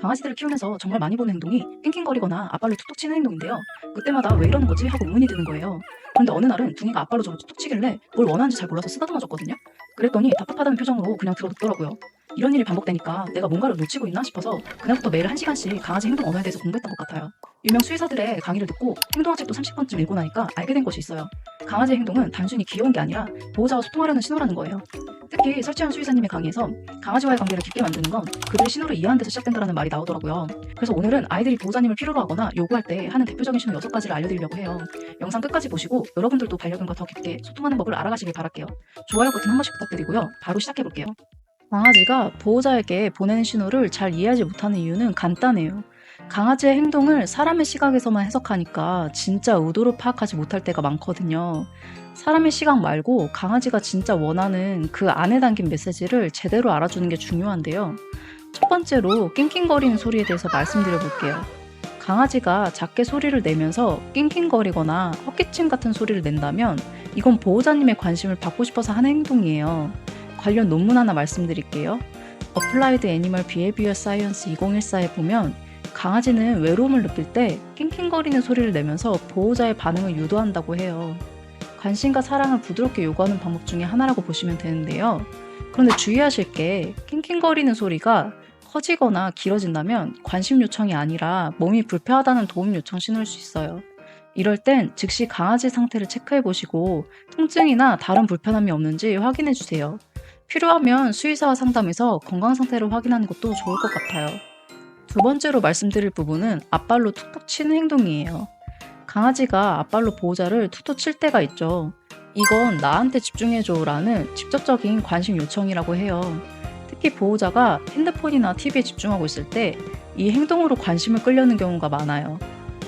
강아지들을 키우면서 정말 많이 보는 행동이 낑낑거리거나 앞발로 툭툭 치는 행동인데요. 그때마다 왜 이러는 거지 하고 의문이 드는 거예요. 그런데 어느 날은 둥이가 앞발로 저를 툭툭 치길래 뭘 원하는지 잘 몰라서 쓰다듬어 줬거든요. 그랬더니 답답하다는 표정으로 그냥 들어눕더라고요. 이런 일이 반복되니까 내가 뭔가를 놓치고 있나 싶어서 그날부터 매일 1시간씩 강아지 행동 언어에 대해서 공부했던 것 같아요. 유명 수의사들의 강의를 듣고 행동학책도 30번쯤 읽고 나니까 알게 된 것이 있어요. 강아지의 행동은 단순히 귀여운 게 아니라 보호자와 소통하려는 신호라는 거예요. 특히 설채연 수의사님의 강의에서 강아지와의 관계를 깊게 만드는 건 그들의 신호를 이해하는 데서 시작된다는 말이 나오더라고요. 그래서 오늘은 아이들이 보호자님을 필요로 하거나 요구할 때 하는 대표적인 신호 6가지를 알려드리려고 해요. 영상 끝까지 보시고 여러분들도 반려견과 더 깊게 소통하는 법을 알아가시길 바랄게요. 좋아요 버튼 한 번씩 부탁드리고요. 바로 시작해볼게요. 강아지가 보호자에게 보내는 신호를 잘 이해하지 못하는 이유는 간단해요. 강아지의 행동을 사람의 시각에서만 해석하니까 진짜 의도를 파악하지 못할 때가 많거든요. 사람의 시각 말고 강아지가 진짜 원하는 그 안에 담긴 메시지를 제대로 알아주는 게 중요한데요. 첫 번째로 낑낑거리는 소리에 대해서 말씀드려 볼게요. 강아지가 작게 소리를 내면서 낑낑거리거나 헛기침 같은 소리를 낸다면 이건 보호자님의 관심을 받고 싶어서 하는 행동이에요. 관련 논문 하나 말씀드릴게요. Applied Animal Behavior Science 2014에 보면 강아지는 외로움을 느낄 때 낑낑거리는 소리를 내면서 보호자의 반응을 유도한다고 해요. 관심과 사랑을 부드럽게 요구하는 방법 중에 하나라고 보시면 되는데요. 그런데 주의하실 게 낑낑거리는 소리가 커지거나 길어진다면 관심 요청이 아니라 몸이 불편하다는 도움 요청 신호일 수 있어요. 이럴 땐 즉시 강아지 상태를 체크해 보시고 통증이나 다른 불편함이 없는지 확인해 주세요. 필요하면 수의사와 상담해서 건강 상태를 확인하는 것도 좋을 것 같아요. 두 번째로 말씀드릴 부분은 앞발로 툭툭 치는 행동이에요. 강아지가 앞발로 보호자를 툭툭 칠 때가 있죠. 이건 나한테 집중해줘라는 직접적인 관심 요청이라고 해요. 특히 보호자가 핸드폰이나 TV에 집중하고 있을 때 이 행동으로 관심을 끌려는 경우가 많아요.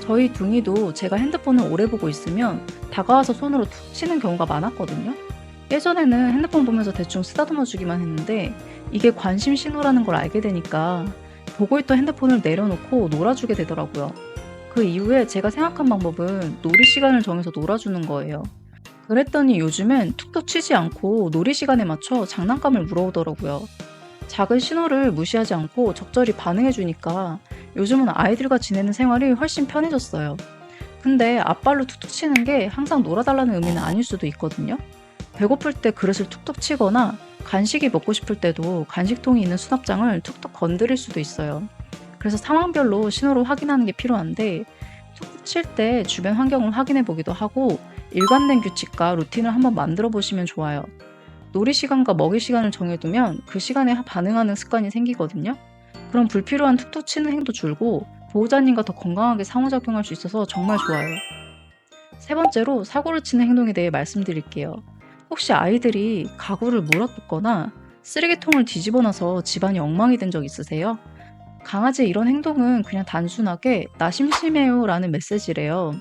저희 둥이도 제가 핸드폰을 오래 보고 있으면 다가와서 손으로 툭 치는 경우가 많았거든요. 예전에는 핸드폰 보면서 대충 쓰다듬어 주기만 했는데 이게 관심 신호라는 걸 알게 되니까 보고 있던 핸드폰을 내려놓고 놀아주게 되더라고요. 그 이후에 제가 생각한 방법은 놀이 시간을 정해서 놀아주는 거예요. 그랬더니 요즘엔 툭툭 치지 않고 놀이 시간에 맞춰 장난감을 물어오더라고요. 작은 신호를 무시하지 않고 적절히 반응해주니까 요즘은 아이들과 지내는 생활이 훨씬 편해졌어요. 근데 앞발로 툭툭 치는 게 항상 놀아달라는 의미는 아닐 수도 있거든요. 배고플 때 그릇을 툭툭 치거나 간식이 먹고 싶을 때도 간식통이 있는 수납장을 툭툭 건드릴 수도 있어요. 그래서 상황별로 신호를 확인하는 게 필요한데 툭툭 칠 때 주변 환경을 확인해 보기도 하고 일관된 규칙과 루틴을 한번 만들어 보시면 좋아요. 놀이 시간과 먹이 시간을 정해두면 그 시간에 반응하는 습관이 생기거든요. 그럼 불필요한 툭툭 치는 행도 줄고 보호자님과 더 건강하게 상호작용할 수 있어서 정말 좋아요. 세 번째로 사고를 치는 행동에 대해 말씀드릴게요. 혹시 아이들이 가구를 물어뜯거나 쓰레기통을 뒤집어 놔서 집안이 엉망이 된 적 있으세요? 강아지의 이런 행동은 그냥 단순하게 나 심심해요 라는 메시지래요.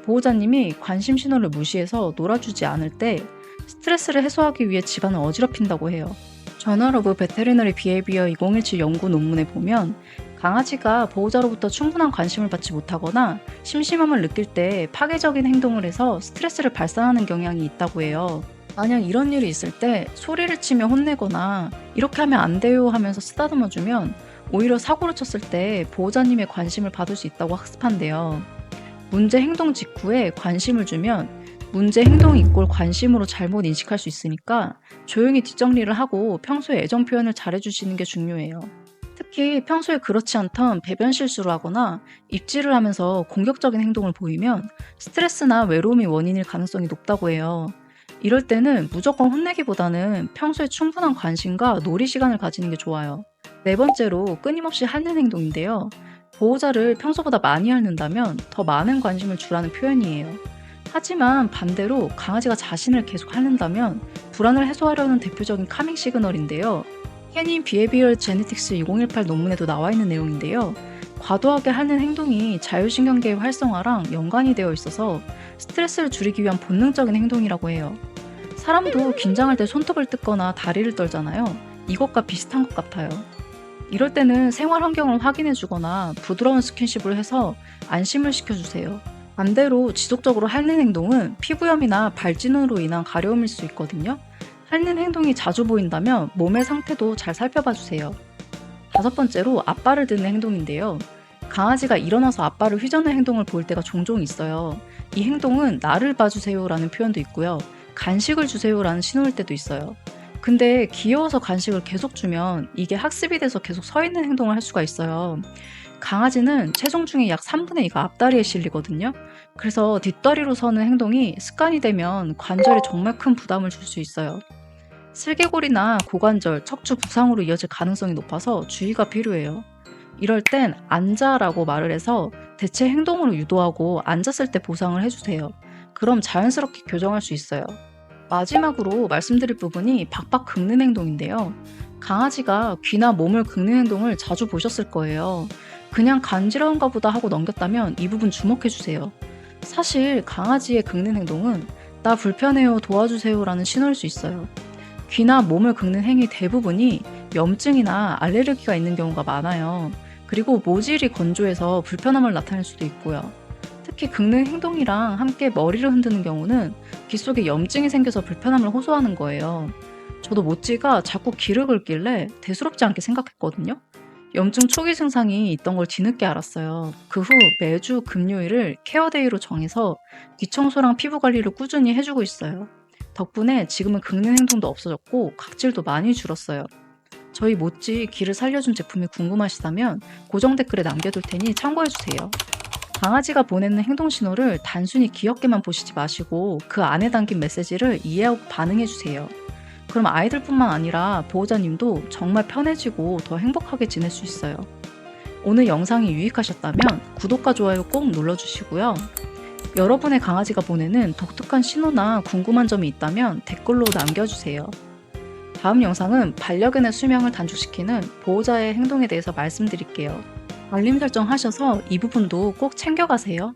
보호자님이 관심 신호를 무시해서 놀아주지 않을 때 스트레스를 해소하기 위해 집안을 어지럽힌다고 해요. 저널 오브 베테리너리 비헤이비어 2017 연구 논문에 보면 강아지가 보호자로부터 충분한 관심을 받지 못하거나 심심함을 느낄 때 파괴적인 행동을 해서 스트레스를 발산하는 경향이 있다고 해요. 만약 이런 일이 있을 때 소리를 치며 혼내거나 이렇게 하면 안 돼요 하면서 쓰다듬어 주면 오히려 사고를 쳤을 때 보호자님의 관심을 받을 수 있다고 학습한대요. 문제 행동 직후에 관심을 주면 문제 행동 이꼴 관심으로 잘못 인식할 수 있으니까 조용히 뒷정리를 하고 평소에 애정 표현을 잘해주시는 게 중요해요. 특히 평소에 그렇지 않던 배변 실수를 하거나 입질을 하면서 공격적인 행동을 보이면 스트레스나 외로움이 원인일 가능성이 높다고 해요. 이럴 때는 무조건 혼내기보다는 평소에 충분한 관심과 놀이 시간을 가지는 게 좋아요. 네 번째로 끊임없이 핥는 행동인데요. 보호자를 평소보다 많이 핥는다면 더 많은 관심을 주라는 표현이에요. 하지만 반대로 강아지가 자신을 계속 핥는다면 불안을 해소하려는 대표적인 카밍 시그널인데요. 캐닌 비헤비얼 제네틱스 2018 논문에도 나와 있는 내용인데요. 과도하게 핥는 행동이 자율신경계의 활성화랑 연관이 되어 있어서 스트레스를 줄이기 위한 본능적인 행동이라고 해요. 사람도 긴장할 때 손톱을 뜯거나 다리를 떨잖아요. 이것과 비슷한 것 같아요. 이럴 때는 생활 환경을 확인해 주거나 부드러운 스킨십을 해서 안심을 시켜주세요. 반대로 지속적으로 핥는 행동은 피부염이나 발진으로 인한 가려움일 수 있거든요. 핥는 행동이 자주 보인다면 몸의 상태도 잘 살펴봐 주세요. 5번째로 앞발을 드는 행동인데요. 강아지가 일어나서 앞발을 휘저는 행동을 볼 때가 종종 있어요. 이 행동은 나를 봐주세요라는 표현도 있고요. 간식을 주세요라는 신호일 때도 있어요. 근데 귀여워서 간식을 계속 주면 이게 학습이 돼서 계속 서 있는 행동을 할 수가 있어요. 강아지는 체중 중에 약 3분의 2가 앞다리에 실리거든요. 그래서 뒷다리로 서는 행동이 습관이 되면 관절에 정말 큰 부담을 줄 수 있어요. 슬개골이나 고관절, 척추 부상으로 이어질 가능성이 높아서 주의가 필요해요. 이럴 땐 앉아라고 말을 해서 대체 행동으로 유도하고 앉았을 때 보상을 해주세요. 그럼 자연스럽게 교정할 수 있어요. 마지막으로 말씀드릴 부분이 박박 긁는 행동인데요. 강아지가 귀나 몸을 긁는 행동을 자주 보셨을 거예요. 그냥 간지러운가 보다 하고 넘겼다면 이 부분 주목해주세요. 사실 강아지의 긁는 행동은 나 불편해요 도와주세요 라는 신호일 수 있어요. 귀나 몸을 긁는 행위 대부분이 염증이나 알레르기가 있는 경우가 많아요. 그리고 모질이 건조해서 불편함을 나타낼 수도 있고요. 특히 긁는 행동이랑 함께 머리를 흔드는 경우는 귀 속에 염증이 생겨서 불편함을 호소하는 거예요. 저도 모찌가 자꾸 귀를 긁길래 대수롭지 않게 생각했거든요. 염증 초기 증상이 있던 걸 뒤늦게 알았어요. 그 후 매주 금요일을 케어데이로 정해서 귀 청소랑 피부 관리를 꾸준히 해주고 있어요. 덕분에 지금은 긁는 행동도 없어졌고 각질도 많이 줄었어요. 저희 모찌 귀를 살려준 제품이 궁금하시다면 고정 댓글에 남겨둘 테니 참고해주세요. 강아지가 보내는 행동 신호를 단순히 귀엽게만 보시지 마시고 그 안에 담긴 메시지를 이해하고 반응해주세요. 그럼 아이들뿐만 아니라 보호자님도 정말 편해지고 더 행복하게 지낼 수 있어요. 오늘 영상이 유익하셨다면 구독과 좋아요 꼭 눌러주시고요. 여러분의 강아지가 보내는 독특한 신호나 궁금한 점이 있다면 댓글로 남겨주세요. 다음 영상은 반려견의 수명을 단축시키는 보호자의 행동에 대해서 말씀드릴게요. 알림 설정 하셔서 이 부분도 꼭 챙겨가세요.